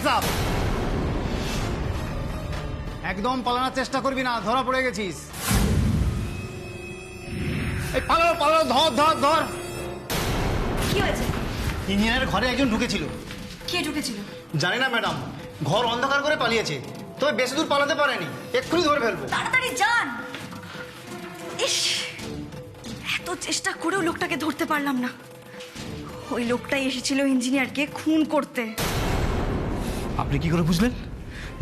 Hands up. একদম পালানোর চেষ্টা করবি না, ধরা পড়ে গেছিস। এই পালাও পালাও, ধর ধর ধর। কি হয়েছে? ইঞ্জিনিয়ারের ঘরে একজন ঢুকেছিল। কে ঢুকেছিল? জানি না ম্যাডাম, ঘর অন্ধকার করে পালিয়েছে, তবে বেশি দূর পালাতে পারেনি। এক্ষুনি ধরে ফেলবো। তাড়াতাড়ি যান। ইস, এত চেষ্টা করেও লোকটাকে ধরতে পারলাম না। ওই লোকটাই এসেছিল ইঞ্জিনিয়ারকে খুন করতে। আপনি কি করে বুঝলেন?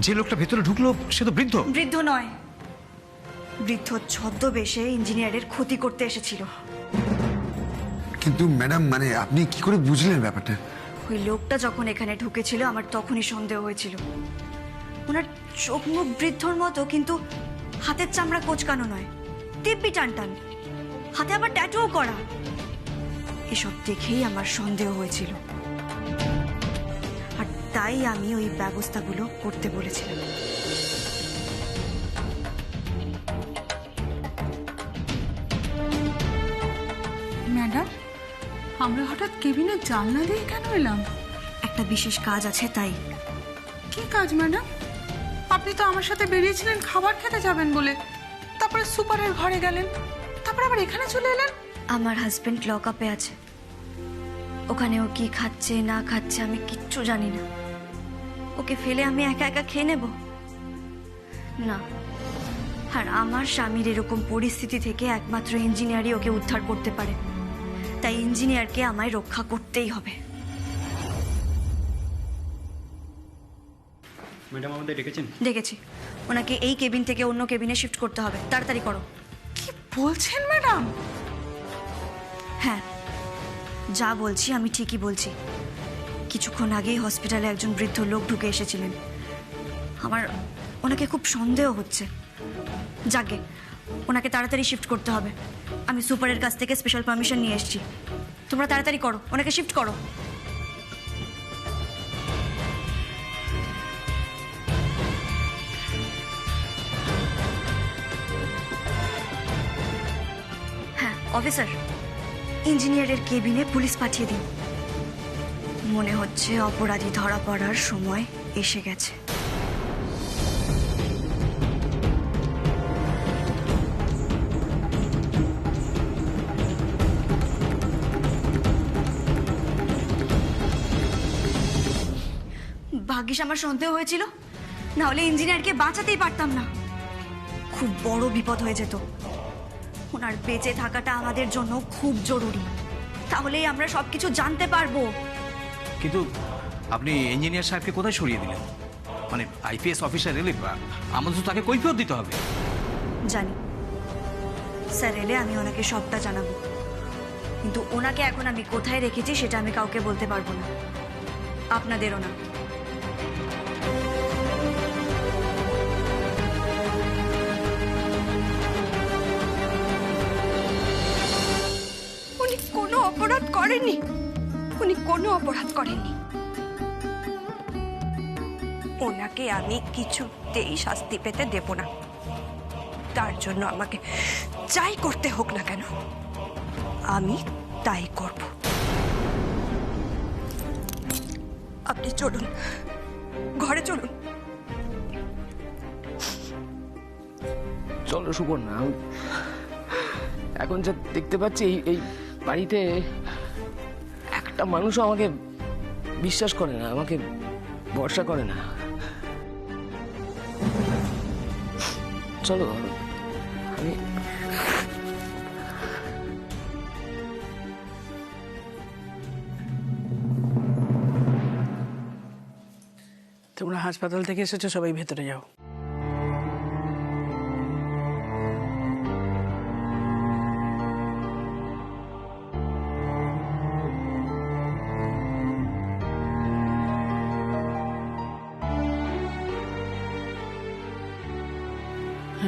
যে লোকটা ভেতরে ঢুকলো সে তো বৃদ্ধ। বৃদ্ধ নয়, বৃদ্ধ ছদ্মবেশে ইঞ্জিনিয়ারের ক্ষতি করতে এসেছিল। কিন্তু ম্যাডাম, মানে আপনি কি করে বুঝলেন ব্যাপারটা? ওই লোকটা যখন এখানে ঢুকেছিল আমার তখনই সন্দেহ হয়েছিল। ওনার চোখ মুখ বৃদ্ধর মতো, কিন্তু হাতের চামড়া কোচকানো নয়, দিব্যি টান টান, হাতে আবার ট্যাটুও করা। এসব দেখেই আমার সন্দেহ হয়েছিল, আর তাই আমি ওই ব্যবস্থাগুলো করতে বলেছিলাম। ম্যাডাম, আমরা হঠাৎ কেবিনের জানলা দিয়ে কেন এলাম? একটা বিশেষ কাজ আছে তাই। কি কাজ ম্যাডাম? আপনি তো আমার সাথে বেরিয়েছিলেন খাবার খেতে যাবেন বলে, তারপরে সুপারের ঘরে গেলেন, তারপর আবার এখানে চলে এলেন। আমার হাজবেন্ড লক আপে আছে, ওখানে ও কি খাচ্ছে না খাচ্ছে আমি কিচ্ছু জানি না। ওকে ফেলে আমি একা একা খেয়ে নেব না। আর আমার স্বামীর এরকম পরিস্থিতি থেকে একমাত্র ইঞ্জিনিয়ারই ওকে উদ্ধার করতে পারে, তাই ইঞ্জিনিয়ারকে আমায় রক্ষা করতেই হবে। ম্যাডাম আমাদের ডেকেছেন? দেখেছি, ওনাকে এই কেবিন থেকে অন্য কেবিনে শিফট করতে হবে, তাড়াতাড়ি করো। কি বলছেন ম্যাডাম? হ্যাঁ, যা বলছি আমি ঠিকই বলছি। কিছুক্ষণ আগেই হসপিটালে একজন বৃদ্ধ লোক ঢুকে এসেছিলেন। আমার ওনাকে খুব সন্দেহ হচ্ছে। যাকে ওনাকে তাড়াতাড়ি শিফট করতে হবে। আমি সুপারের কাছ থেকে স্পেশাল পারমিশন নিয়ে এসেছি। তোমরা তাড়াতাড়ি করো, ওনাকে শিফট করো। হ্যাঁ অফিসার, ইঞ্জিনিয়ারের কেবিনে পুলিশ পাঠিয়ে দিন। মনে হচ্ছে অপরাধী ধরা পড়ার সময় এসে গেছে। ভাগ্যিস আমার সন্দেহ হয়েছিল, না হলে ইঞ্জিনিয়ারকে বাঁচাতেই পারতাম না। খুব বড় বিপদ হয়ে যেত। ওনার বেঁচে থাকাটা আমাদের জন্য খুব জরুরি, তাহলেই আমরা সবকিছু জানতে পারবো। কিন্তু আপনি ইঞ্জিনিয়ার সাহেবকে কোথায় সরিয়ে দিলেন? মানে আইপিএস অফিসার এলে আমাদের তো তাকে কৈফিয়ত দিতে হবে। জানি স্যার এলে আমি ওনাকে সবটা জানাবো, কিন্তু ওনাকে এখন আমি কোথায় রেখেছি সেটা আমি কাউকে বলতে পারবো না, আপনাদেরও না। উনি কোনো অপরাধ করেননি, উনি কোনো অপরাধ করেননি। ওনাকে আমি কিছুতেই শাস্তি পেতে দেব না। তার জন্য আমাকে যাই করতে হোক না কেন আমি তাই করব। আপনি চলুন, ঘরে চলুন। চলো সুবর্ণা, এখন যা দেখতে পাচ্ছি এই বাড়িতে একটা মানুষও আমাকে বিশ্বাস করে না, আমাকে ভরসা করে না। চলো আমি তোমরা হাসপাতাল থেকে এসেছো, সবাই ভেতরে যাও।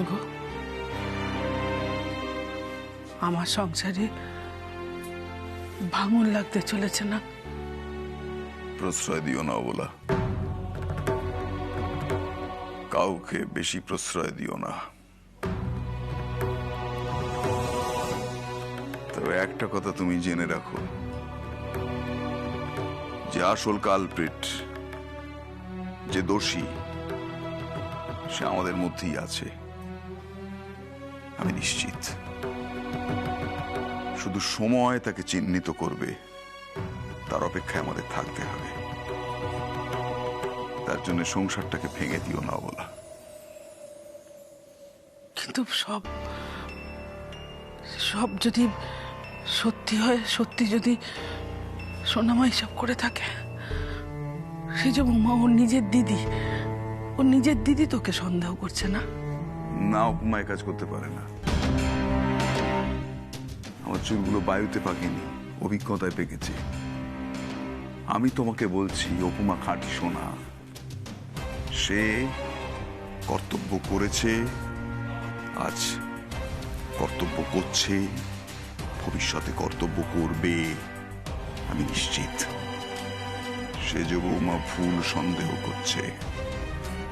গো, আমার সংসারে ভাঙন লাগতে চলেছে না? প্রশ্রয় দিও না বলা, কাউকে বেশি প্রশ্রয় দিও না। তবে একটা কথা তুমি জেনে রাখো, যে আসল কালপ্রিট যে দোষী সে আমাদের মধ্যেই আছে, আমি নিশ্চিত। শুধু সময় তাকে চিহ্নিত করবে, তার অপেক্ষায় আমাদের থাকতে হবে। তার জন্য সংসারটাকে ভেঙে দিও না বলা। কিন্তু সব যদি সত্যি হয়, সত্যি যদি সোনামা হিসাব করে থাকে, সে যে বৌমা ওর নিজের দিদি তোকে সন্দেহ করছে না? না, উপমা কাজ করতে পারে না। আমার চুলগুলো বায়ুতে পাকেনি, অভিজ্ঞতায় পেকেছে। আমি তোমাকে বলছি, উপমা খাঁটি সোনা। সে কর্তব্য করেছে, আজ কর্তব্য করছে, ভবিষ্যতে কর্তব্য করবে, আমি নিশ্চিত। সে যে বৌমা ভুল সন্দেহ করছে,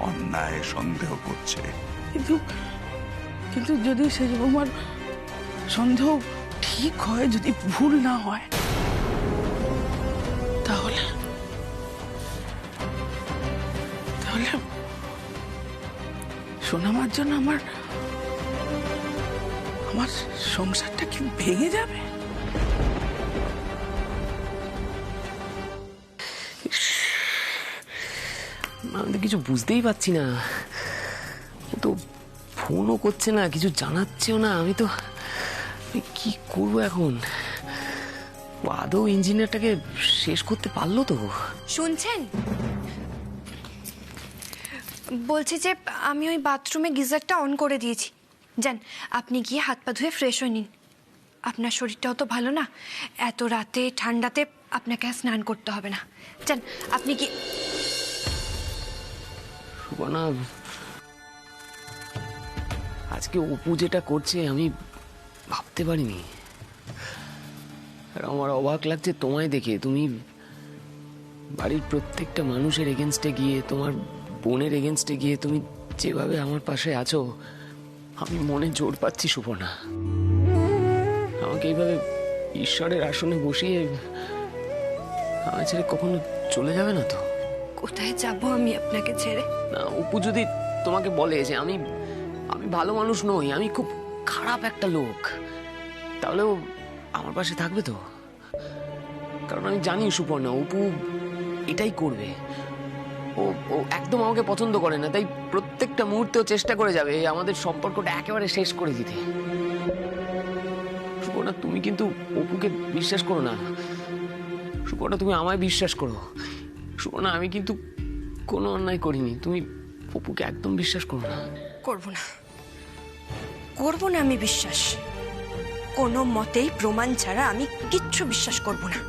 অন্যায় সন্দেহ করছে। কিন্তু যদি সে বৌমার সন্দেহ ঠিক হয়, যদি ভুল না হয়, তাহলে সোনামার জন্য আমার সংসারটা কি ভেঙে যাবে? আমি তো কিছু বুঝতেই পারছি না। ও তো ফোনও করছে না, কিছু জানাচ্ছেও না। আমি কি করবো এখন? ও আদৌ ইঞ্জিনিয়ারটাকে শেষ করতে পারলো তো? শুনছেন? বলছি যে আমি ওই বাথরুমে গিজারটা অন করে দিয়েছি। যান, আপনি গিয়ে হাত পা ধুয়ে ফ্রেশ হয়ে নিন। আপনার শরীরটাও তো ভালো না, এত রাতে ঠান্ডাতে আপনাকে আর স্নান করতে হবে না। যান, আপনি কি সুবর্ণা, আজকে অপু যেটা করছে আমি ভাবতে পারিনি। আর আমার অবাক লাগছে তোমায় দেখে। তুমি বাড়ির প্রত্যেকটা মানুষের এগেনস্টে গিয়ে, তোমার বোনের এগেনস্টে গিয়ে তুমি যেভাবে আমার পাশে আছো, আমি মনে জোর পাচ্ছি সুবর্ণা। আমাকে এইভাবে ঈশ্বরের আসনে বসিয়ে আমার ছেড়ে কখনো চলে যাবে না তো? কোথায় যাব আমি আপনাকে ছেড়ে? না, অপু যদি তোমাকে বলে যে আমি ভালো মানুষ নই, আমি খুব খারাপ একটা লোক, তাহলেও আমার পাশে থাকবে তো? কারণ আমি জানি সুপর্ণা, অপু এটাই করবে। ও একদম আমাকে পছন্দ করে না, তাই প্রত্যেকটা মুহূর্তেও চেষ্টা করে যাবে আমাদের সম্পর্কটা একেবারে শেষ করে দিতে। সুপর্ণা, তুমি কিন্তু অপুকে বিশ্বাস করো না। সুপর্ণা, তুমি আমায় বিশ্বাস করো। সুপর্ণা, আমি কিন্তু কোনো অন্যায় করিনি। তুমি অপুকে একদম বিশ্বাস করো না। করবো না আমি বিশ্বাস। কোনো মতেই প্রমাণ ছাড়া আমি কিচ্ছু বিশ্বাস করব না।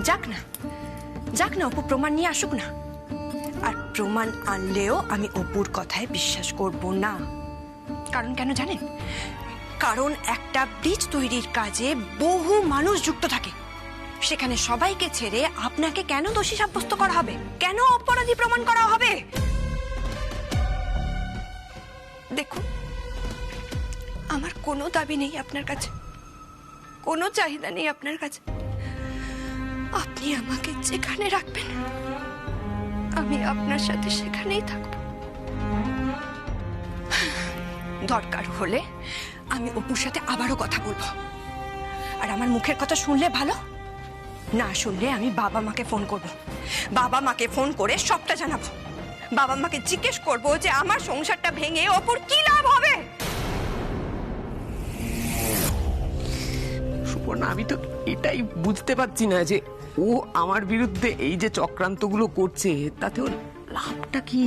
যাক না, অপু প্রমাণ নিয়ে আসুক না। আর প্রমাণ আনলেও আমি অপুর কথায় বিশ্বাস করব না। কারণ কেন জানেন? কারণ একটা ব্রিজ তৈরির কাজে বহু মানুষ যুক্ত থাকে। সেখানে সবাইকে ছেড়ে আপনাকে কেন দোষী সাব্যস্ত করা হবে? কেন অপরাধী প্রমাণ করা হবে? দেখুন, আমার কোনো দাবি নেই আপনার কাছে, কোনো চাহিদা নেই আপনার কাছে। আপনি আমাকে যেখানে রাখবেন আমি আপনার সাথে সেখানেই থাকব। দরকার হলে আমি অপুর সাথে আবারও কথা বলবো। আর আমার মুখের কথা শুনলে ভালো, না শুনলে আমি বাবা মাকে ফোন করব। বাবা মাকে ফোন করে সবটা জানাবো। বাবা মাকে জিজ্ঞেস করব যে আমার সংসারটা ভেঙে অপুর কি লাভ হবে। সুপর্ণা, আমি তো এটাই বুঝতে পারছি না যে ও আমার বিরুদ্ধে এই যে চক্রান্তগুলো করছে, তাতে ওর লাভটা কি?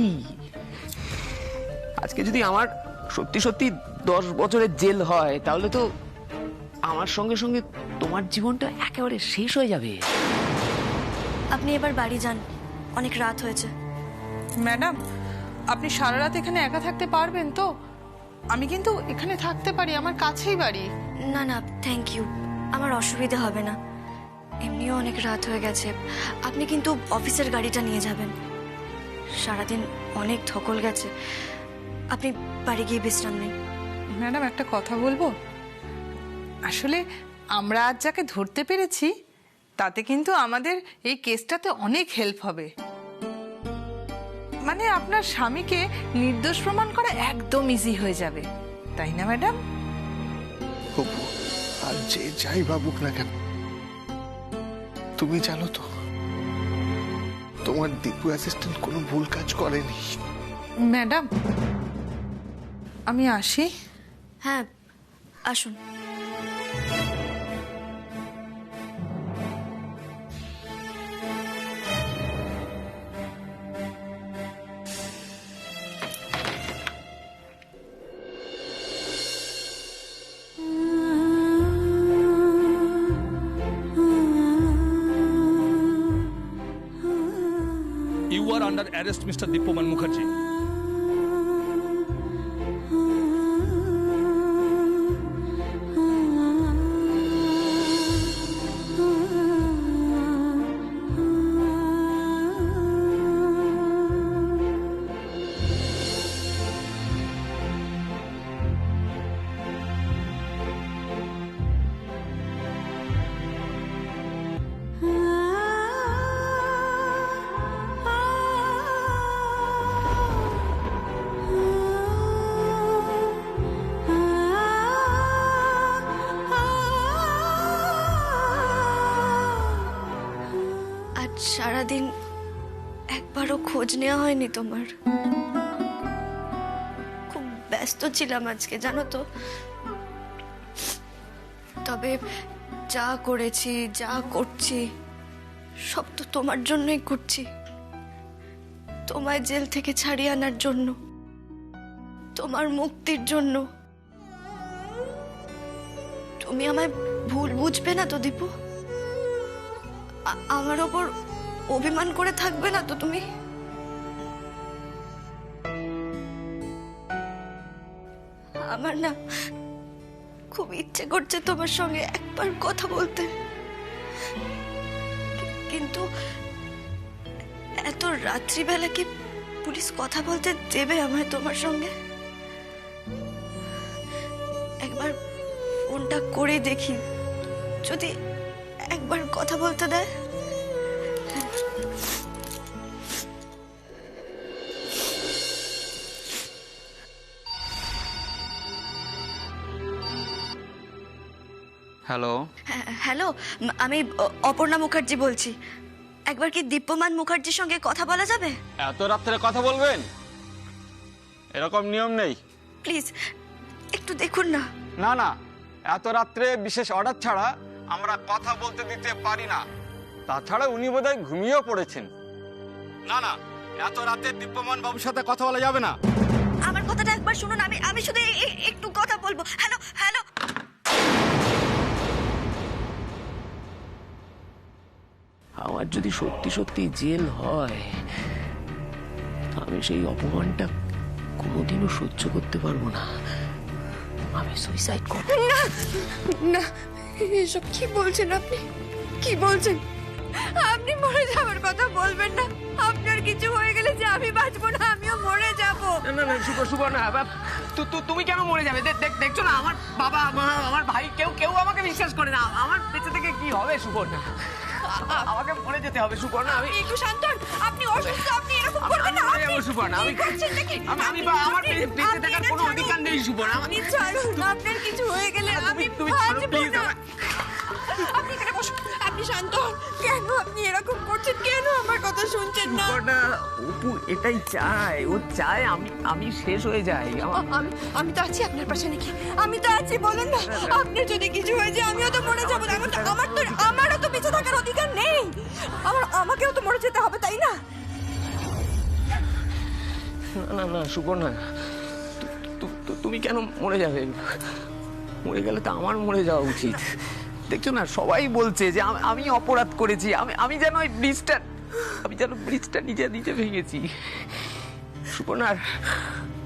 আজকে যদি আমার সত্যি সত্যি 10 বছরের জেল হয়, তাহলে তো আমার সঙ্গে সঙ্গে তোমার জীবনটা একেবারে শেষ হয়ে যাবে। আপনি এবার বাড়ি যান, অনেক রাত হয়েছে। ম্যাডাম, আপনি সারা রাত এখানে একা থাকতে পারবেন তো? আমি কিন্তু এখানে থাকতে পারি, আমার কাছেই বাড়ি। না না, থ্যাংক ইউ, আমার অসুবিধা হবে না। এমনিও অনেক রাত হয়ে গেছে। আপনি কিন্তু অফিসের গাড়িটা নিয়ে যাবেন। সারাদিন অনেক ধকল গেছে, আপনি বাড়ি গিয়ে বিশ্রাম নিন। ম্যাডাম, একটা কথা বলবো? আসলে আমরা আজ যাকে ধরতে পেরেছি, তাতে কিন্তু আমাদের এই কেসটাতে অনেক হেল্প হবে। মানে আপনার স্বামীকে নির্দোষ প্রমাণ করা একদম ইজি হয়ে যাবে, তাই না ম্যাডাম? অপু, আর যে যাই ভাবুক না কেন, তুমি জানো তো তোমার দীপু অ্যাসিস্ট্যান্ট কোনো ভুল কাজ করেনি। ম্যাডাম, আমি আসি। হ্যাঁ, আসুন। You are under arrest, Mr. Dippoman Mukherjee. সারাদিন একবারও খোঁজ নেওয়া হয়নি তোমার। খুব ব্যস্ত ছিলাম আজকে, জানো তো। তবে যা করেছি, যা করছি, সব তো তোমার জন্যই করছি। তোমায় জেল থেকে ছাড়িয়ে আনার জন্য, তোমার মুক্তির জন্য। তুমি আমায় ভুল বুঝবে না তো দীপু? আমার ওপর অভিমান করে থাকবে না তো তুমি? আমার না খুব ইচ্ছে করছে তোমার সঙ্গে একবার কথা বলতে, কিন্তু এত রাত্রিবেলা কি পুলিশ কথা বলতে দেবে আমায় তোমার সঙ্গে? একবার ফোনটা করে দেখি, যদি একবার কথা বলতে দেয়। হ্যালো। হ্যালো, আমি অপর্ণা মুখার্জি বলছি। একবার কি দীপ্যমান মুখার্জির সঙ্গে কথা বলা যাবে? এত রাত্রে কথা বলবেন? এরকম নিয়ম নেই। প্লিজ একটু দেখুন না। না না, এত রাত্রে বিশেষ অর্ডার ছাড়া আমরা কথা বলতে দিতে পারি না। তাছাড়া উনি বোধহয় ঘুমিয়েও পড়েছেন। না না, এত রাতে দীপ্যমান বাবুর সাথে কথা বলা যাবে না। আমার কথাটা একবার শুনুন, আমি শুধু একটু কথা বলবো। Hello hello. আমার যদি সত্যি সত্যি জেল হয়, আমি সেই অপমানটা কোনোদিনও সহ্য করতে পারবো না। আমি সুইসাইড করব। না না, এসব কি বলছেন আপনি? কি বলছেন? আপনি মরে যাওয়ার কথা বলবেন না। আপনার কিছু হয়ে গেলে যে আমি বাঁচবো না, আমিও মরে যাব। না না, সুবর্ণা, তুমি কেন মরে যাবে? দেখছো না আমার বাবা, মা, আমার ভাই, কেউ আমাকে বিশ্বাস করে না। আমার বেঁচে থেকে কি হবে সুবর্ণা? আমাকে মরে যেতে হবে সুবর্ণা। আমি একটু শান্ত হন। আপনি অসুস্থ, আপনি এরকম করবেন না। মরে যাবো সুবর্ণা। আমার বেঁচে থাকার কোনো অধিকার নেই সুবর্ণা। আপনি ছাড়ুন, আপনার কিছু হয়ে গেলে আমি বাঁচবো না। আপনি এখানে বসুন, আপনি শান্ত হন। কেন আপনি এরকম করছেন? কেন আমার কথা শুনছেন না? সুবর্ণা, অপু এটাই চায়। ও চায় আমি শেষ হয়ে যাই। আমি তো আছি আপনার পাশে নাকি? আমি তো আছি, বলুন না। আপনার যদি কিছু হয়ে যায় আমিও তো মরে যাবো। আমারও তো বেঁচে থাকার অধিকার নেই। আমাকেও তো মরে যেতে হবে, তাই না? না না সুবর্ণা, তুমি কেন মরে যাবে? মরে গেলে তো আমার মরে যাওয়া উচিত। দেখছো না, সবাই বলছে যে আমি অপরাধ করেছি। আমি যেন ওই ব্রিজটা নিজে ভেঙেছি। সুবর্ণা,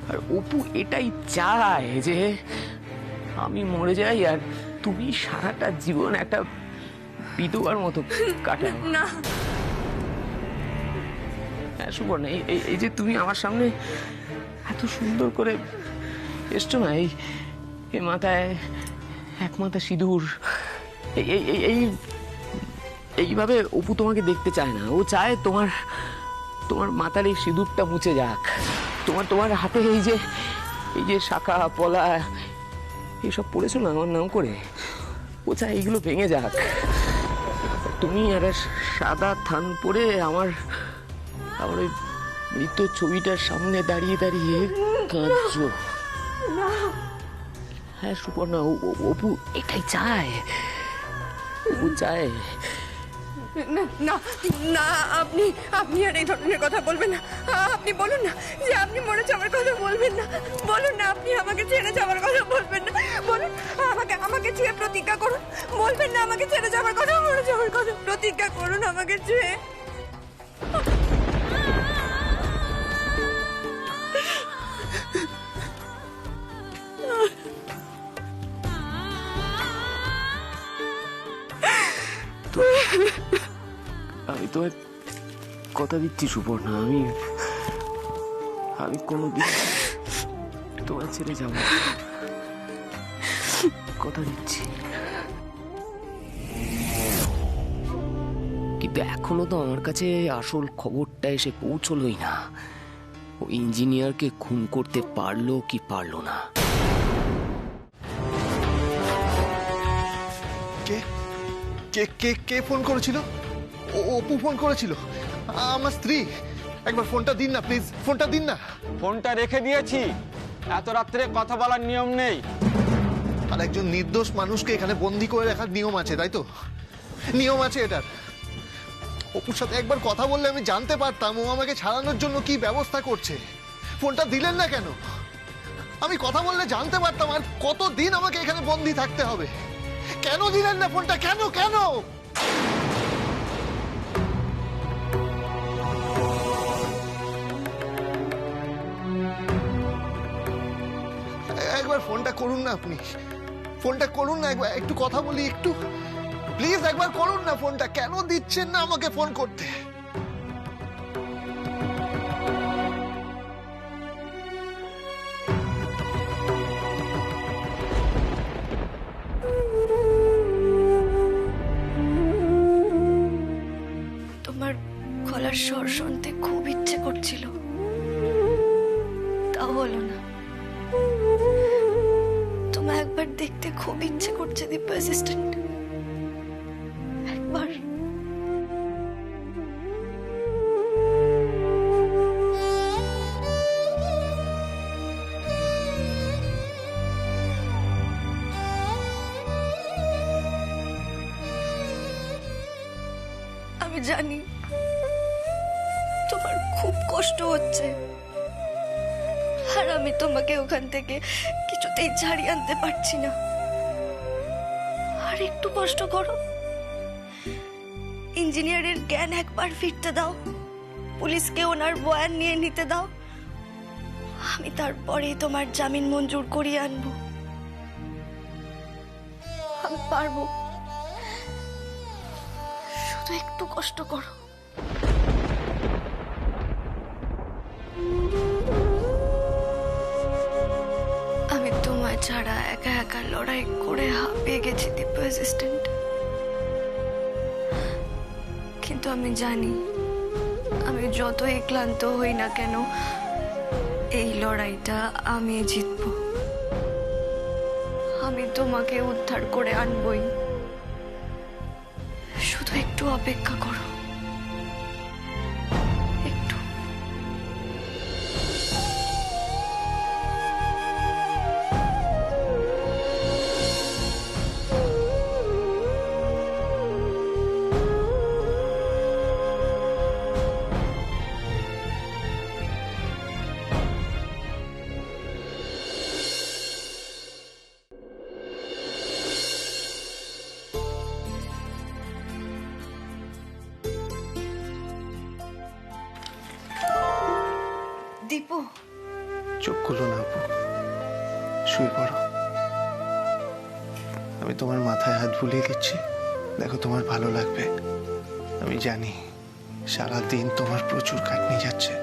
আর অপু এটাই চায় যে আমি মরে যাই আর তুমি সারাটা জীবন একটা বিধবার মতো কাটাও। না হ্যাঁ সুবর্ণা, এই যে তুমি আমার সামনে এত সুন্দর করে এসছো না, এই মাথায় এক মাথা সিঁদুর, এইভাবে অপু তোমাকে দেখতে চায় না। ও চায় তোমার মাথার এই সিঁদুরটা মুছে যাক, তোমার হাতে এই যে শাখা পলা এইসব পড়েছো না আমার নাম করে, ওছা এইগুলো ভেঙে যাক। তুমি একটা সাদা থান পরে আমার ওই মৃত ছবিটার সামনে দাঁড়িয়ে দাঁড়িয়ে কাঁদছো। হ্যাঁ সুপর্ণা, অপু এটাই চায়, অপু চায়। না না না, আপনি আপনি আর এই ধরনের কথা বলবেন না। আপনি বলুন না যে আপনি মরে যাওয়ার কথা বলবেন না। বলুন না আপনি আমাকে ছেড়ে যাওয়ার কথা বলবেন না। বলুন আমাকে ছুঁয়ে প্রতিজ্ঞা করুন। বলবেন না আমাকে ছেড়ে যাওয়ার কথা, মরে যাওয়ার কথা। প্রতিজ্ঞা করুন আমাকে ছুঁয়ে। আমি তোমায় কথা দিচ্ছি সুপর্ণা, আমি কোনোদিন তোমায় ছেড়ে যাব না, কথা দিচ্ছি। কিন্তু এখনো তো আমার কাছে আসল খবরটা এসে পৌঁছলোই না। ও ইঞ্জিনিয়ারকে খুন করতে পারলো কি পারলো না। কে কে কে কে ফোন করেছিল? অপু ফোন করেছিল? আমার স্ত্রী? একবার ফোনটা দিন না প্লিজ, ফোনটা দিন না। ফোনটা রেখে দিয়েছি, এত রাত্রে কথা বলার নিয়ম নেই। আর একজন নির্দোষ মানুষকে এখানে বন্দি করে রাখার নিয়ম আছে, তাই তো? নিয়ম আছে এটার। অপুর সাথে একবার কথা বললে আমি জানতে পারতাম ও আমাকে ছাড়ানোর জন্য কি ব্যবস্থা করছে। ফোনটা দিলেন না কেন? আমি কথা বললে জানতে পারতাম আর কতদিন আমাকে এখানে বন্দি থাকতে হবে। কেন দিলেন না ফোনটা? কেন কেন? একবার ফোনটা করুন না আপনি, ফোনটা করুন না একবার, একটু কথা বলি একটু প্লিজ। একবার করুন না ফোনটা। কেন দিচ্ছেন না আমাকে ফোন করতে? তোমার গলার স্বর শুনতে খুব ইচ্ছে করছিল, তাও হলো না। তোমায় একবার দেখতে খুব ইচ্ছে করছে দিব্য অ্যাসিস্ট্যান্ট, একবার। আমি জানি তোমার খুব কষ্ট হচ্ছে, আর আমি তোমাকে ওখান থেকে কিছুতেই ছাড়িয়ে আনতে পারছি না। আর একটু কষ্ট করো, ইঞ্জিনিয়ারের জ্ঞান একবার ফিরতে দাও, পুলিশকে ওনার বয়ান নিয়ে নিতে দাও। আমি তারপরেই তোমার জামিন মঞ্জুর করিয়ে আনবো। আমি পারবো, শুধু একটু কষ্ট করো। আমি তোমায় ছাড়া একা একা লড়াই করে হাঁপিয়ে গেছি দিব্য অ্যাসিস্ট্যান্ট, কিন্তু আমি জানি আমি যতই ক্লান্ত হই না কেন এই লড়াইটা আমি জিতবো। আমি তোমাকে উদ্ধার করে আনবই, শুধু একটু অপেক্ষা করো, একটু। দীপু, চোখ খুলো না আপু, শুয়ে পড়ো। আমি তোমার মাথায় হাত বুলিয়ে দিচ্ছি, দেখো তোমার ভালো লাগবে। আমি জানি সারাদিন তোমার প্রচুর খাটনি যাচ্ছে।